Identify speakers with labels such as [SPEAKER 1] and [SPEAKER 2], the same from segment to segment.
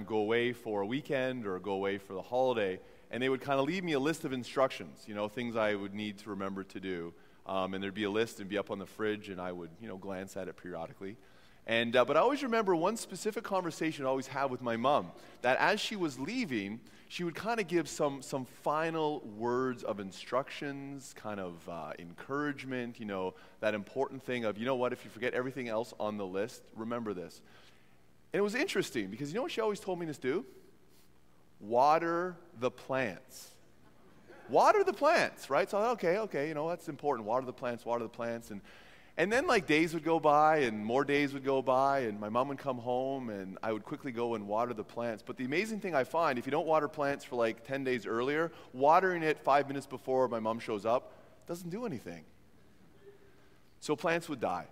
[SPEAKER 1] go away for a weekend or go away for the holiday, and they would kind of leave me a list of instructions, things I would need to remember to do. And there'd be a list and be up on the fridge, and I would, glance at it periodically. But I always remember one specific conversation I always had with my mom, that as she was leaving, she would kind of give some final words of instructions, kind of encouragement, that important thing of, if you forget everything else on the list, remember this. And it was interesting, because you know what she always told me to do? Water the plants. Water the plants, right? So I thought, okay, that's important. Water the plants. And then days would go by and more days would go by, and my mom would come home and I would quickly go and water the plants. But the amazing thing I find, if you don't water plants for 10 days earlier, watering it 5 minutes before my mom shows up doesn't do anything. So plants would die.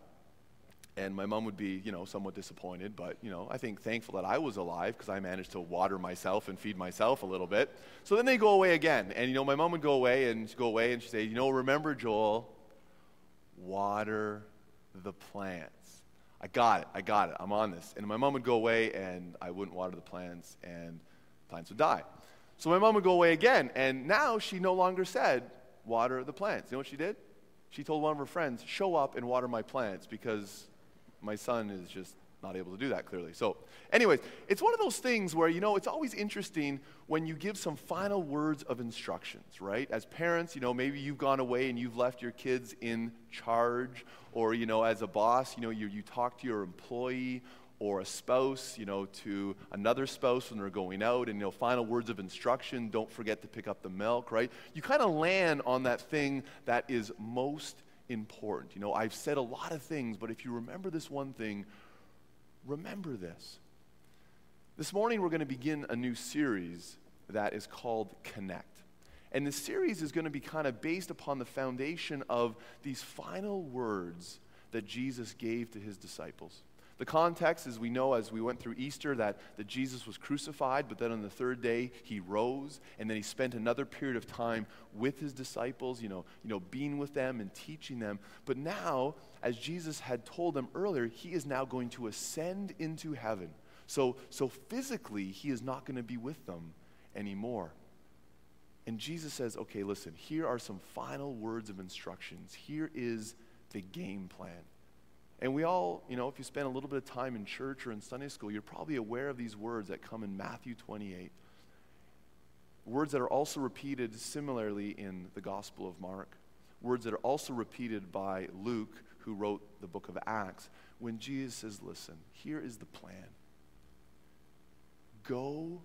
[SPEAKER 1] And my mom would be, somewhat disappointed, but, I think thankful that I was alive because I managed to water myself and feed myself a little bit. So then they go away again. And, my mom would go away and she'd say, remember, Joel, water the plants. I got it. I'm on this. And my mom would go away and I wouldn't water the plants and plants would die. So my mom would go away again. And now she no longer said, water the plants. You know what she did? She told one of her friends, show up and water my plants because my son is just not able to do that, clearly. So anyways, it's one of those things where, it's always interesting when you give some final words of instructions, right? As parents, maybe you've gone away and you've left your kids in charge, or, as a boss, you talk to your employee or a spouse, to another spouse when they're going out, and, final words of instruction, don't forget to pick up the milk, right? You kind of land on that thing that is most important. I've said a lot of things, but if you remember this one thing, remember this. This morning we're going to begin a new series that is called Connect. And this series is going to be kind of based upon the foundation of these final words that Jesus gave to his disciples. The context is, we know as we went through Easter that Jesus was crucified, but then on the third day he rose, and then he spent another period of time with his disciples, being with them and teaching them. But now, as Jesus had told them earlier, he is now going to ascend into heaven. So physically, he is not going to be with them anymore. And Jesus says, okay, listen, here are some final words of instructions. Here is the game plan. And we all, if you spend a little bit of time in church or in Sunday school, you're probably aware of these words that come in Matthew 28. Words that are also repeated similarly in the Gospel of Mark. Words that are also repeated by Luke, who wrote the book of Acts, when Jesus says, listen, here is the plan. Go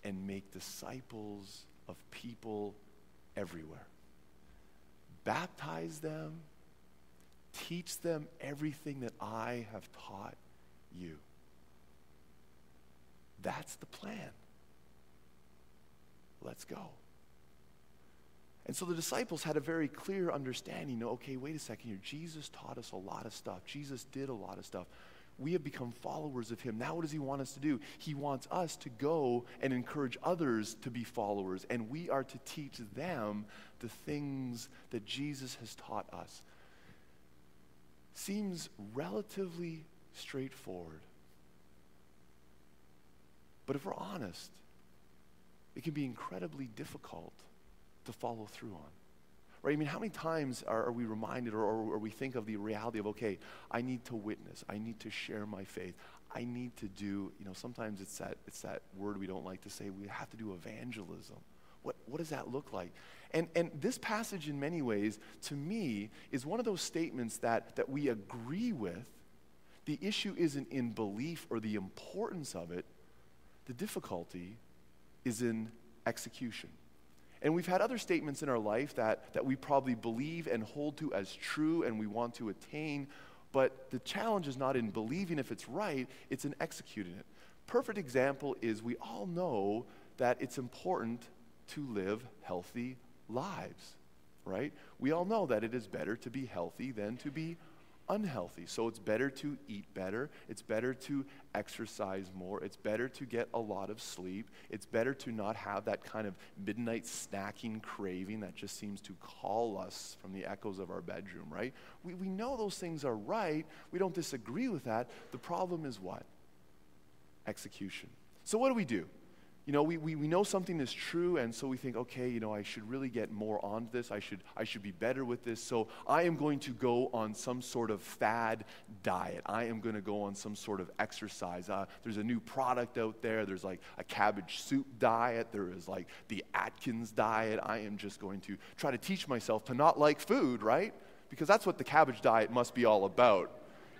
[SPEAKER 1] and make disciples of people everywhere. Baptize them. Teach them everything that I have taught you. That's the plan. Let's go. And so the disciples had a very clear understanding. Okay, wait a second here. Jesus taught us a lot of stuff. Jesus did a lot of stuff. We have become followers of him. Now what does he want us to do? He wants us to go and encourage others to be followers, and we are to teach them the things that Jesus has taught us. Seems relatively straightforward. But if we're honest, it can be incredibly difficult to follow through on. Right? I mean, how many times are we reminded or we think of the reality of, okay, I need to witness, I need to share my faith, I need to do, sometimes it's that word we don't like to say, we have to do evangelism. What does that look like? And this passage in many ways, to me, is one of those statements that we agree with. The issue isn't in belief or the importance of it. The difficulty is in execution. And we've had other statements in our life that we probably believe and hold to as true and we want to attain, but the challenge is not in believing if it's right, it's in executing it. Perfect example is we all know that it's important to live healthy lives, right? We all know that it is better to be healthy than to be unhealthy. So it's better to eat better. It's better to exercise more. It's better to get a lot of sleep. It's better to not have that kind of midnight snacking craving that just seems to call us from the echoes of our bedroom, right? We know those things are right. We don't disagree with that. The problem is what? Execution. So what do? We know something is true, and so we think, okay, I should really get more on this. I should be better with this. So I am going to go on some sort of fad diet. I am going to go on some sort of exercise. There's a new product out there. There's like a cabbage soup diet. There is like the Atkins diet. I am just going to try to teach myself to not like food, right? Because that's what the cabbage diet must be all about.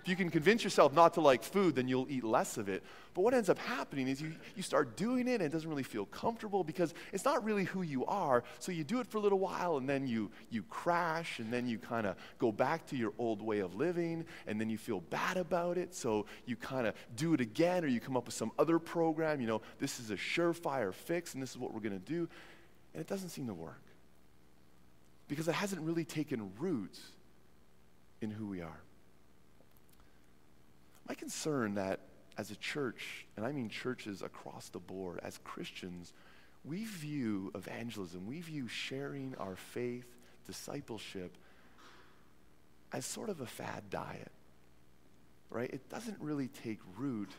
[SPEAKER 1] If you can convince yourself not to like food, then you'll eat less of it. But what ends up happening is you start doing it and it doesn't really feel comfortable because it's not really who you are. So you do it for a little while and then you crash and then you kind of go back to your old way of living and then you feel bad about it. So you kind of do it again or you come up with some other program. This is a surefire fix and this is what we're going to do. And it doesn't seem to work because it hasn't really taken root in who we are. My concern that as a church, and I mean churches across the board, as Christians, we view evangelism, we view sharing our faith, discipleship, as sort of a fad diet, right? It doesn't really take root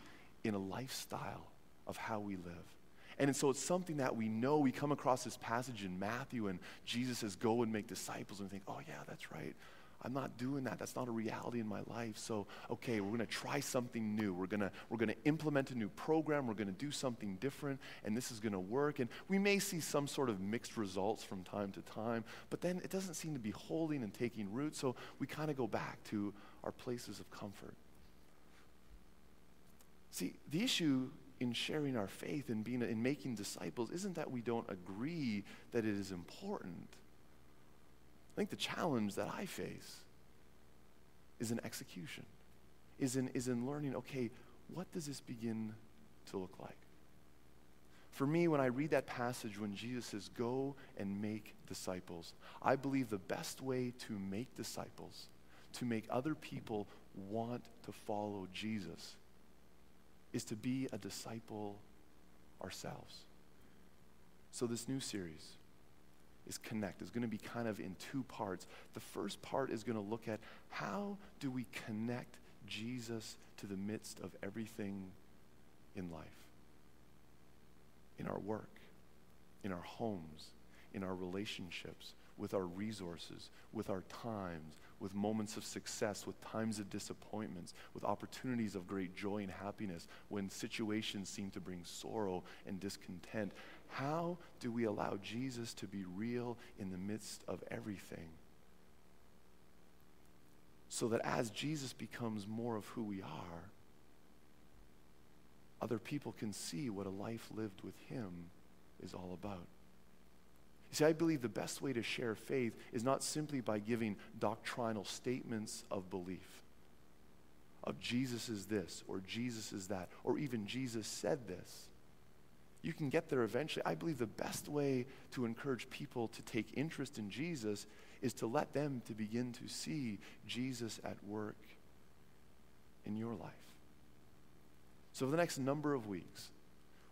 [SPEAKER 1] in a lifestyle of how we live. And so it's something that we know. We come across this passage in Matthew, and Jesus says, go and make disciples, and we think, oh yeah, that's right. I'm not doing that. That's not a reality in my life. So, okay, we're going to try something new. We're going to implement a new program. We're going to do something different, and this is going to work. And we may see some sort of mixed results from time to time, but then it doesn't seem to be holding and taking root, so we kind of go back to our places of comfort. See, the issue in sharing our faith and in making disciples isn't that we don't agree that it is important. I think the challenge that I face is in execution, is in learning, okay, what does this begin to look like? For me, when I read that passage when Jesus says, go and make disciples, I believe the best way to make disciples, to make other people want to follow Jesus, is to be a disciple ourselves. So this new series is Connect. It's going to be kind of in two parts. The first part is going to look at how do we connect Jesus to the midst of everything in life, in our work, in our homes, in our relationships, with our resources, with our times, with moments of success, with times of disappointments, with opportunities of great joy and happiness, when situations seem to bring sorrow and discontent. How do we allow Jesus to be real in the midst of everything? So that as Jesus becomes more of who we are, other people can see what a life lived with him is all about. You see, I believe the best way to share faith is not simply by giving doctrinal statements of belief, of Jesus is this, or Jesus is that, or even Jesus said this. You can get there eventually. I believe the best way to encourage people to take interest in Jesus is to let them to begin to see Jesus at work in your life. So for the next number of weeks,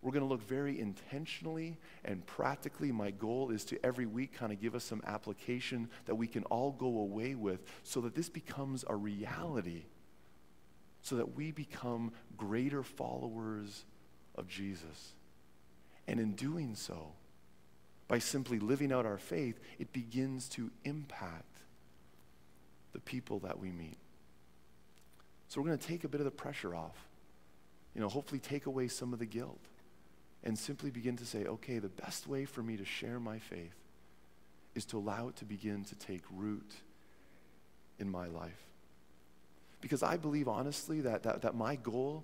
[SPEAKER 1] we're going to look very intentionally and practically. My goal is to every week kind of give us some application that we can all go away with so that this becomes a reality, so that we become greater followers of Jesus. And in doing so, by simply living out our faith, it begins to impact the people that we meet. So we're going to take a bit of the pressure off. Hopefully take away some of the guilt and simply begin to say, okay, the best way for me to share my faith is to allow it to begin to take root in my life. Because I believe honestly that my goal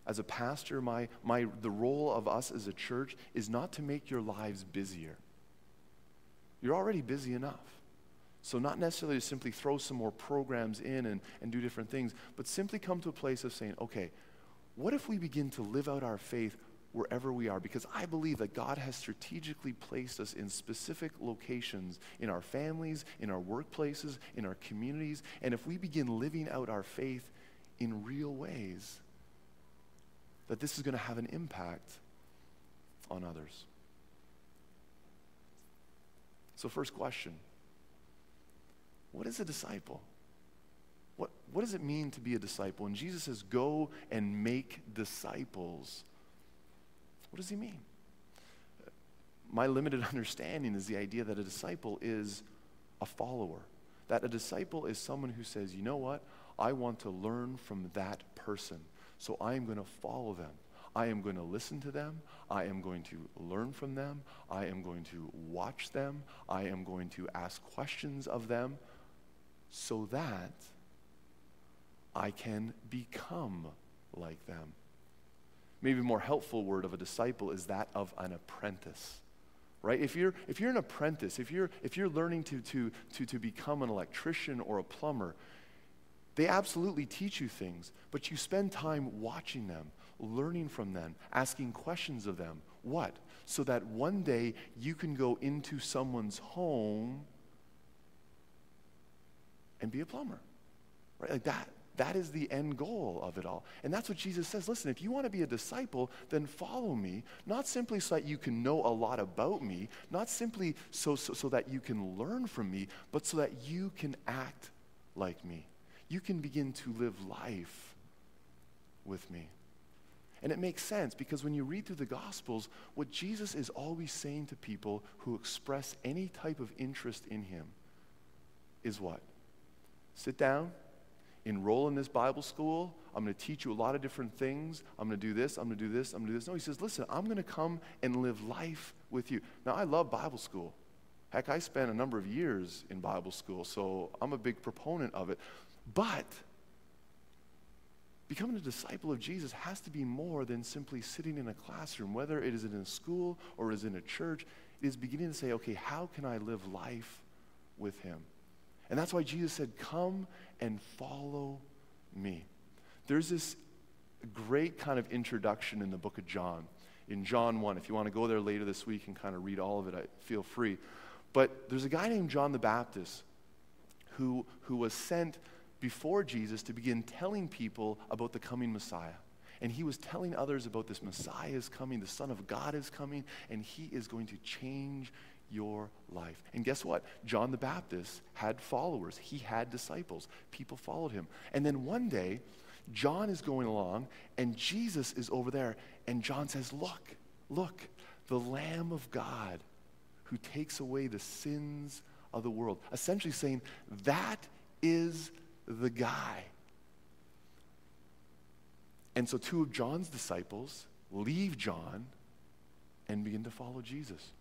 [SPEAKER 1] as a pastor, the role of us as a church is not to make your lives busier. You're already busy enough. So not necessarily to simply throw some more programs in and do different things, but simply come to a place of saying, okay, what if we begin to live out our faith wherever we are? Because I believe that God has strategically placed us in specific locations in our families, in our workplaces, in our communities. And if we begin living out our faith in real ways, that this is going to have an impact on others. So first question, what is a disciple? What does it mean to be a disciple? When Jesus says, go and make disciples, What does he mean? My limited understanding is the idea that a disciple is a follower. That a disciple is someone who says, you know what? I want to learn from that person, so I am going to follow them. I am going to listen to them. I am going to learn from them. I am going to watch them. I am going to ask questions of them so that I can become like them. Maybe a more helpful word of a disciple is that of an apprentice. Right? If you're an apprentice, if you're learning to become an electrician or a plumber, they absolutely teach you things, but you spend time watching them, learning from them, asking questions of them. What? So that one day you can go into someone's home and be a plumber. Right? Like that. That is the end goal of it all. And that's what Jesus says. Listen, if you want to be a disciple, then follow me, not simply so that you can know a lot about me, not simply so that you can learn from me, but so that you can act like me. You can begin to live life with me. And it makes sense because when you read through the Gospels, what Jesus is always saying to people who express any type of interest in him is what? Sit down. Enroll in this Bible school. I'm going to teach you a lot of different things. I'm going to do this, I'm going to do this, I'm going to do this. No, he says, listen, I'm going to come and live life with you. Now, I love Bible school. Heck, I spent a number of years in Bible school, so I'm a big proponent of it. But becoming a disciple of Jesus has to be more than simply sitting in a classroom, whether it is in a school or is in a church. It is beginning to say, okay, how can I live life with him? And that's why Jesus said, come and follow me. There's this great kind of introduction in the book of John, in John 1. If you want to go there later this week and kind of read all of it, feel free. But there's a guy named John the Baptist who was sent before Jesus to begin telling people about the coming Messiah. And he was telling others about this Messiah is coming, the Son of God is coming, and he is going to change your life. And guess what? John the Baptist had followers. He had disciples. People followed him. And then one day, John is going along, and Jesus is over there. And John says, look, the Lamb of God who takes away the sins of the world. Essentially saying, that is the guy. And so two of John's disciples leave John and begin to follow Jesus.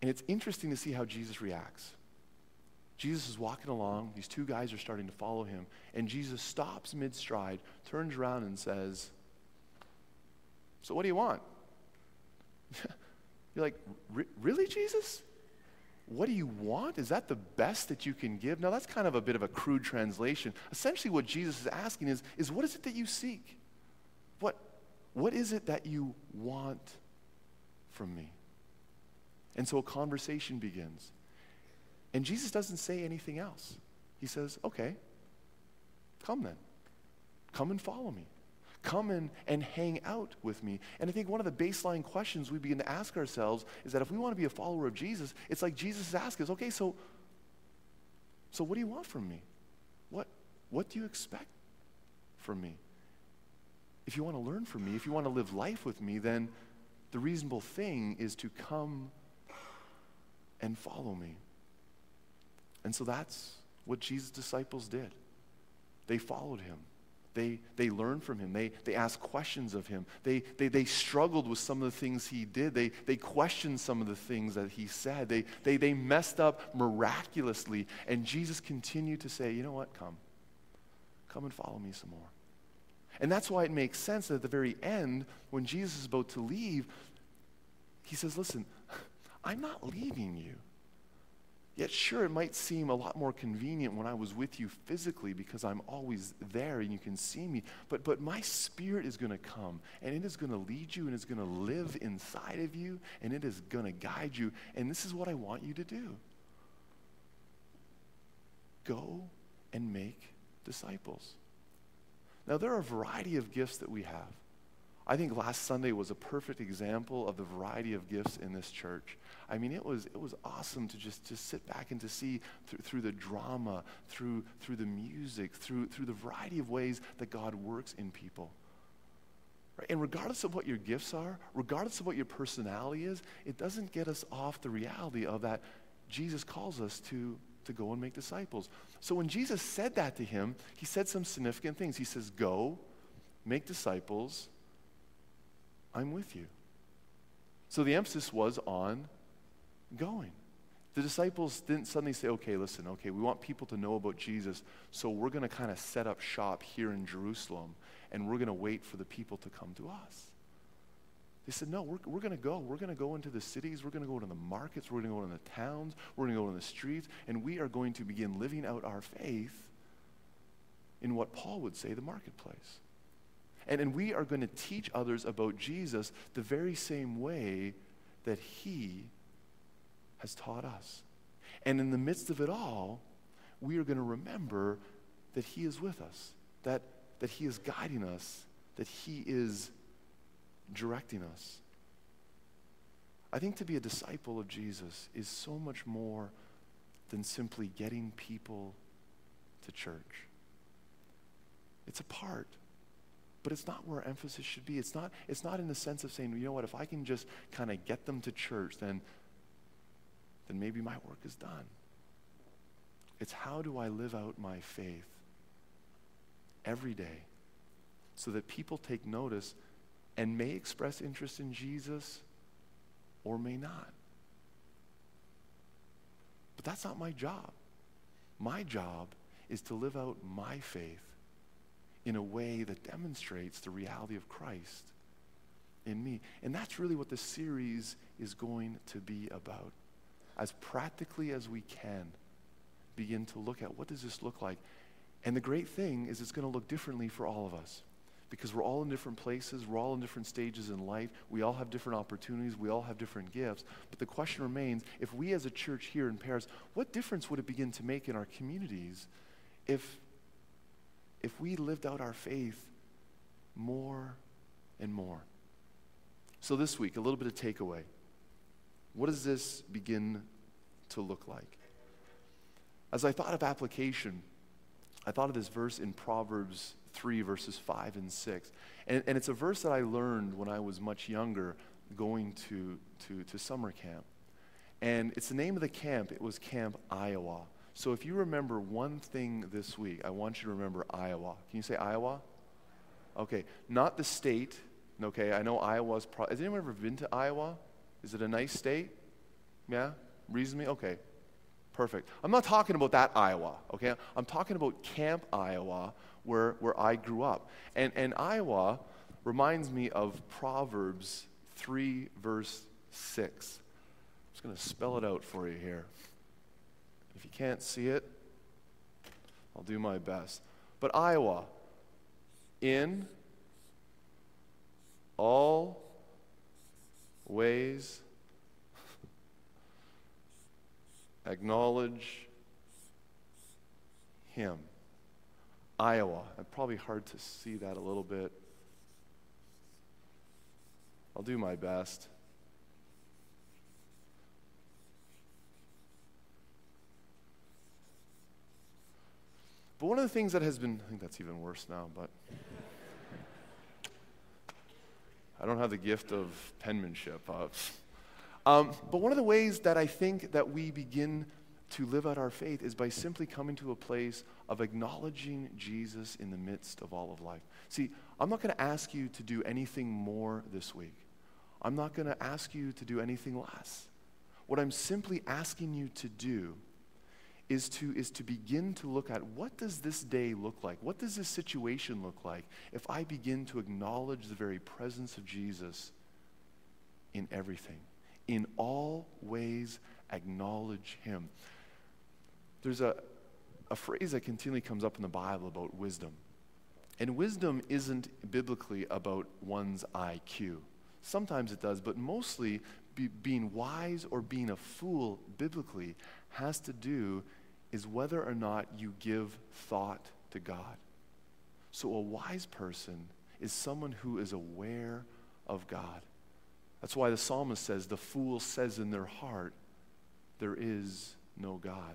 [SPEAKER 1] And it's interesting to see how Jesus reacts. Jesus is walking along. These two guys are starting to follow him. And Jesus stops mid-stride, turns around and says, so what do you want? You're like, really, Jesus? What do you want? Is that the best that you can give? Now, that's kind of a bit of a crude translation. Essentially, what Jesus is asking is what is it that you seek? What is it that you want from me? And so a conversation begins. And Jesus doesn't say anything else. He says, okay, come then. Come and follow me. Come and hang out with me. And I think one of the baseline questions we begin to ask ourselves is that if we want to be a follower of Jesus, it's like Jesus is asking us, okay, so what do you want from me? What do you expect from me? If you want to learn from me, if you want to live life with me, then the reasonable thing is to come and follow me. And so that's what Jesus' disciples did. They followed him. They learned from him. They asked questions of him. They struggled with some of the things he did. They questioned some of the things that he said. They messed up miraculously. And Jesus continued to say, you know what, come and follow me some more. And that's why it makes sense that at the very end, when Jesus is about to leave, he says, listen, I'm not leaving you. Yet sure, it might seem a lot more convenient when I was with you physically because I'm always there and you can see me. But my Spirit is going to come and it is going to lead you and it's going to live inside of you and it is going to guide you. And this is what I want you to do. Go and make disciples. Now, there are a variety of gifts that we have. I think last Sunday was a perfect example of the variety of gifts in this church. I mean, it was awesome to just sit back and to see through the drama, through the music, through the variety of ways that God works in people. Right? And regardless of what your gifts are, regardless of what your personality is, it doesn't get us off the reality of that Jesus calls us to go and make disciples. So when Jesus said that to him, he said some significant things. He says, go, make disciples, I'm with you. So the emphasis was on going. The disciples didn't suddenly say, okay, listen, we want people to know about Jesus, so we're going to kind of set up shop here in Jerusalem, and we're going to wait for the people to come to us. They said, no, we're going to go. We're going to go into the cities. We're going to go to the markets. We're going to go to the towns. We're going to go to the streets, and we are going to begin living out our faith in what Paul would say, the marketplace. And we are going to teach others about Jesus the very same way that he has taught us. And in the midst of it all, we are going to remember that he is with us, that he is guiding us, that he is directing us. I think to be a disciple of Jesus is so much more than simply getting people to church. It's a part, but it's not where our emphasis should be. It's not in the sense of saying, you know what, if I can just kind of get them to church, then maybe my work is done. It's how do I live out my faith every day so that people take notice and may express interest in Jesus or may not. But that's not my job. My job is to live out my faith in a way that demonstrates the reality of Christ in me. And that's really what this series is going to be about. As practically as we can, begin to look at what does this look like. And the great thing is it's going to look differently for all of us, because we're all in different places, we're all in different stages in life, we all have different opportunities, we all have different gifts. But the question remains, if we as a church here in Paris, what difference would it begin to make in our communities if we lived out our faith more and more? So this week, a little bit of takeaway. What does this begin to look like? As I thought of application, I thought of this verse in Proverbs 3, verses 5 and 6. And it's a verse that I learned when I was much younger going to summer camp. And it's the name of the camp. It was Camp Iowa. So if you remember one thing this week, I want you to remember Iowa. Can you say Iowa? Okay, not the state. Okay, I know Iowa's has anyone ever been to Iowa? Is it a nice state? Yeah? Reasonably? Okay. Perfect. I'm not talking about that Iowa, okay? I'm talking about Camp Iowa, where I grew up. And Iowa reminds me of Proverbs 3, verse 6. I'm just going to spell it out for you here. If you can't see it, I'll do my best. But Iowa, in all ways, acknowledge him. Iowa. It's probably hard to see that a little bit. I'll do my best. But one of the things that has been, I think that's even worse now, but I don't have the gift of penmanship. But one of the ways that I think that we begin to live out our faith is by simply coming to a place of acknowledging Jesus in the midst of all of life. See, I'm not going to ask you to do anything more this week. I'm not going to ask you to do anything less. What I'm simply asking you to do is to begin to look at, what does this day look like? What does this situation look like if I begin to acknowledge the very presence of Jesus in everything? In all ways, acknowledge him. There's a phrase that continually comes up in the Bible about wisdom. And wisdom isn't biblically about one's IQ. Sometimes it does, but mostly being wise or being a fool biblically has to do is whether or not you give thought to God. So a wise person is someone who is aware of God. That's why the psalmist says, the fool says in their heart, there is no God.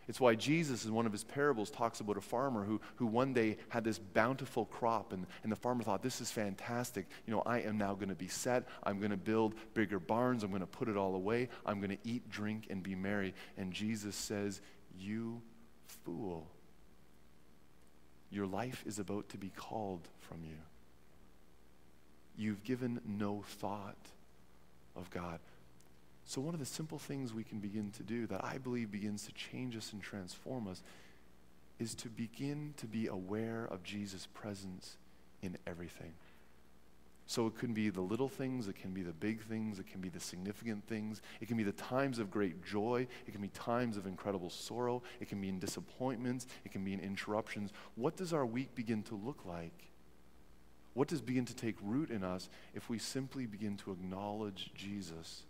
[SPEAKER 1] It's why Jesus, in one of his parables, talks about a farmer who one day had this bountiful crop, and the farmer thought, this is fantastic. I am now going to be set. I'm going to build bigger barns. I'm going to put it all away. I'm going to eat, drink, and be merry. And Jesus says, you fool. Your life is about to be called from you. You've given no thought of God. So one of the simple things we can begin to do that I believe begins to change us and transform us is to begin to be aware of Jesus' presence in everything. So it can be the little things, it can be the big things, it can be the significant things, it can be the times of great joy, it can be times of incredible sorrow, it can be in disappointments, it can be in interruptions. What does our week begin to look like? What does begin to take root in us if we simply begin to acknowledge Jesus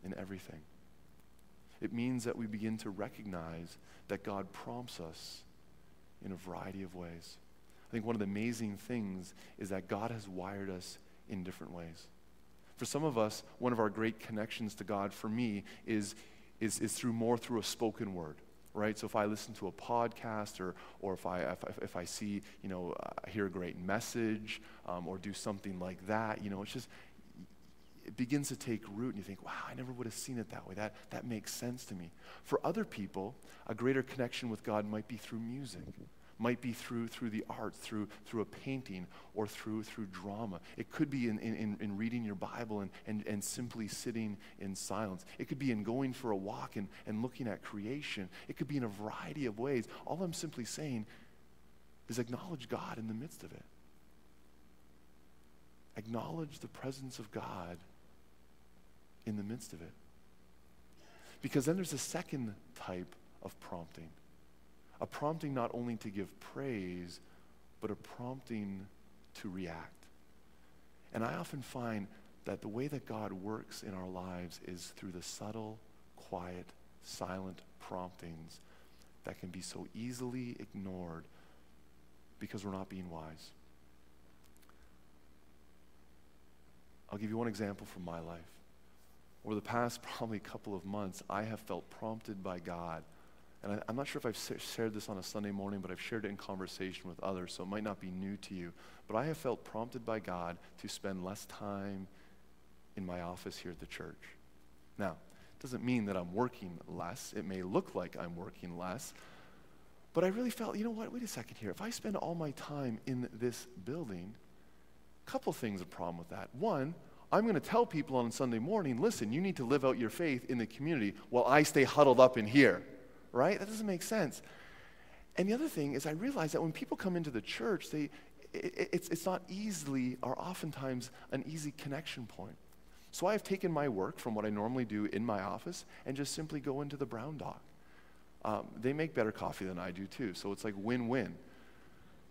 [SPEAKER 1] in everything? It means that we begin to recognize that God prompts us in a variety of ways. I think one of the amazing things is that God has wired us in different ways. For some of us, one of our great connections to God, for me, is through a spoken word. Right? So if I listen to a podcast or if I see, hear a great message or do something like that, it's just, it begins to take root and you think, wow, I never would have seen it that way. That makes sense to me. For other people, a greater connection with God might be through music, might be through the arts, through a painting, or through drama. It could be in reading your Bible and simply sitting in silence. It could be in going for a walk and looking at creation. It could be in a variety of ways. All I'm simply saying is acknowledge God in the midst of it. Acknowledge the presence of God in the midst of it. Because then there's a second type of prompting. A prompting not only to give praise, but a prompting to react. And I often find that the way that God works in our lives is through the subtle, quiet, silent promptings that can be so easily ignored because we're not being wise. I'll give you one example from my life. Over the past probably couple of months, I have felt prompted by God. And I'm not sure if I've shared this on a Sunday morning, but I've shared it in conversation with others, so it might not be new to you. But I have felt prompted by God to spend less time in my office here at the church. Now, it doesn't mean that I'm working less. It may look like I'm working less. But I really felt, wait a second here. If I spend all my time in this building, a couple things are a problem with that. One, I'm going to tell people on Sunday morning, listen, you need to live out your faith in the community while I stay huddled up in here. Right? That doesn't make sense. And the other thing is I realize that when people come into the church, it's not easily or oftentimes an easy connection point. So I have taken my work from what I normally do in my office and just simply go into the Brown Dog. They make better coffee than I do too, so it's like win-win.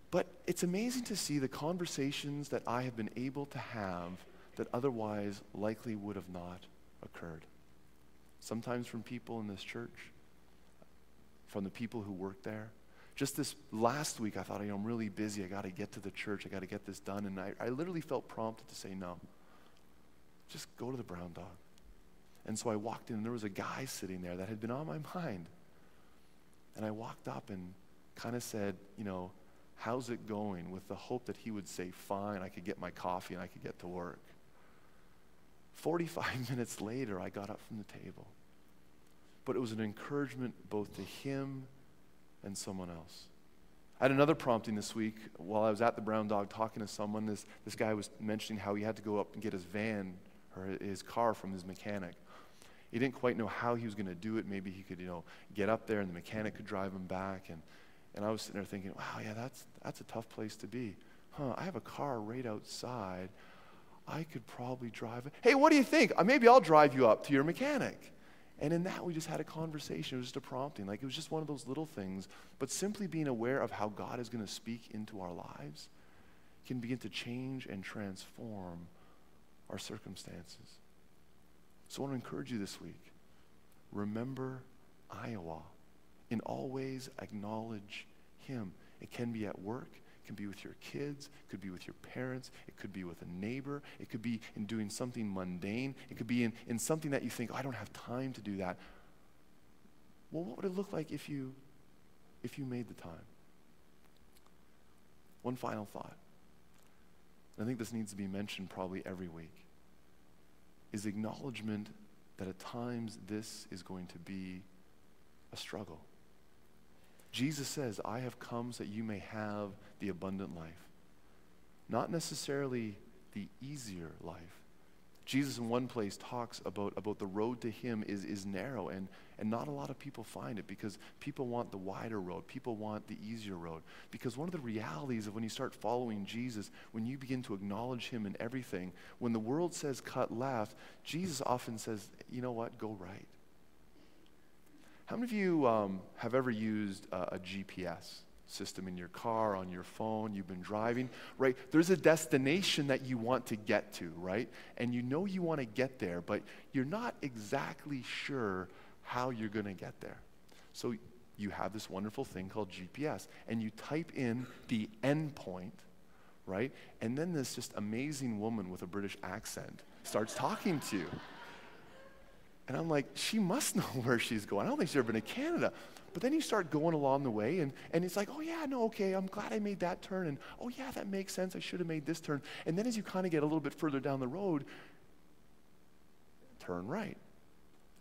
[SPEAKER 1] But it's amazing to see the conversations that I have been able to have that otherwise likely would have not occurred. Sometimes from people in this church, from the people who work there. Just this last week, I thought, I'm really busy. I got to get to the church. I got to get this done. And I literally felt prompted to say no. Just go to the Brown Dog. And so I walked in, and there was a guy sitting there that had been on my mind. And I walked up and kind of said, how's it going? With the hope that he would say, fine, I could get my coffee and I could get to work. 45 minutes later, I got up from the table. But it was an encouragement both to him and someone else. I had another prompting this week while I was at the Brown Dog talking to someone. This guy was mentioning how he had to go up and get his van or his car from his mechanic. He didn't quite know how he was going to do it. Maybe he could, get up there and the mechanic could drive him back. And I was sitting there thinking, wow, yeah, that's a tough place to be. I have a car right outside. I could probably drive it. Hey, what do you think? Maybe I'll drive you up to your mechanic. And in that, we just had a conversation. It was just a prompting. It was just one of those little things. But simply being aware of how God is going to speak into our lives can begin to change and transform our circumstances. So I want to encourage you this week. Remember Iowa. In all ways, acknowledge Him. It can be at work. It can be with your kids, it could be with your parents, it could be with a neighbor, it could be in doing something mundane, it could be in something that you think, I don't have time to do that. Well, what would it look like if you made the time? One final thought. I think this needs to be mentioned probably every week, is acknowledgement that at times this is going to be a struggle. Jesus says, I have come so that you may have the abundant life. Not necessarily the easier life. Jesus in one place talks about the road to him is narrow, and not a lot of people find it because people want the wider road. People want the easier road. Because one of the realities of when you start following Jesus, when you begin to acknowledge him in everything, when the world says cut left, Jesus often says, you know what, go right. How many of you have ever used a GPS system in your car, on your phone? You've been driving, right? There's a destination that you want to get to, right? And you know you want to get there, but you're not exactly sure how you're going to get there. So you have this wonderful thing called GPS, and you type in the end point, right? And then this just amazing woman with a British accent starts talking to you. And I'm like, she must know where she's going. I don't think she's ever been to Canada. But then you start going along the way, and it's like, oh yeah, no, okay, I'm glad I made that turn. And oh yeah, that makes sense. I should have made this turn. And then as you kind of get a little bit further down the road, turn right.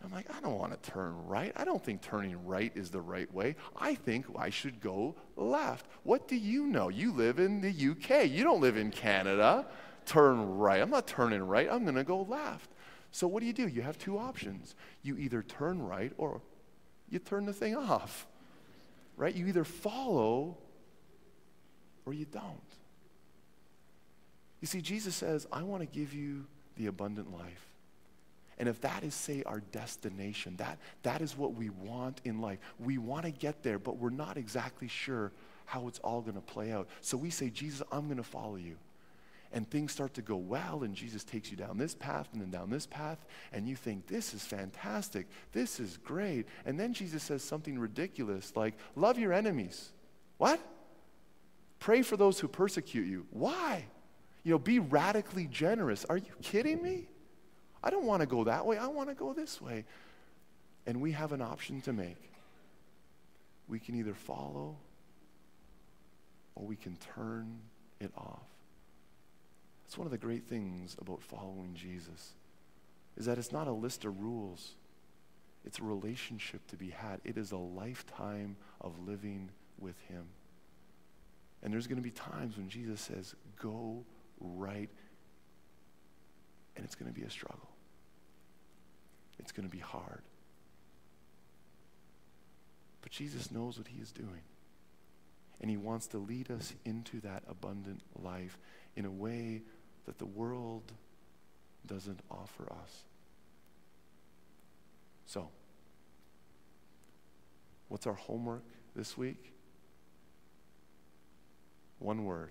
[SPEAKER 1] I'm like, I don't want to turn right. I don't think turning right is the right way. I think I should go left. What do you know? You live in the UK. You don't live in Canada. Turn right. I'm not turning right. I'm going to go left. So what do? You have two options. You either turn right or you turn the thing off, right? You either follow or you don't. You see, Jesus says, I want to give you the abundant life. And if that is, say, our destination, that is what we want in life. We want to get there, but we're not exactly sure how it's all going to play out. So we say, Jesus, I'm going to follow you. And things start to go well, and Jesus takes you down this path and then down this path, and you think, this is fantastic, this is great. And then Jesus says something ridiculous like, love your enemies. What? Pray for those who persecute you. Why? Be radically generous. Are you kidding me? I don't want to go that way. I want to go this way. And we have an option to make. We can either follow or we can turn it off. That's one of the great things about following Jesus, is that it's not a list of rules. It's a relationship to be had. It is a lifetime of living with him. And there's going to be times when Jesus says, go right, and it's going to be a struggle. It's going to be hard. But Jesus knows what he is doing. And he wants to lead us into that abundant life in a way that the world doesn't offer us. So, what's our homework this week? One word.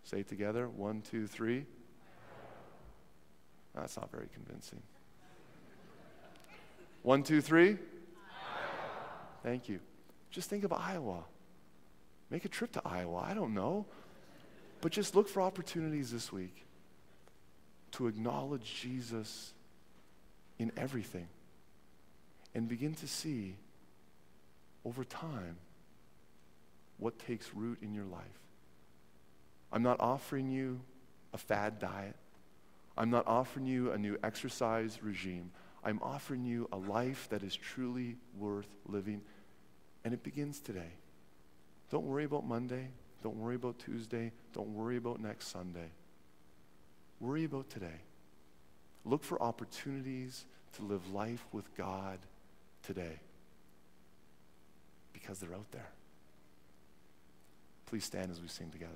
[SPEAKER 1] Say it together. 1, 2, 3. That's not very convincing. 1, 2, 3. Iowa. Thank you. Just think of Iowa. Make a trip to Iowa. I don't know. But just look for opportunities this week to acknowledge Jesus in everything and begin to see over time what takes root in your life. I'm not offering you a fad diet. I'm not offering you a new exercise regime. I'm offering you a life that is truly worth living, and it begins today. Don't worry about Monday. Don't worry about Tuesday. Don't worry about next Sunday. Worry about today. Look for opportunities to live life with God today, because they're out there. Please stand as we sing together.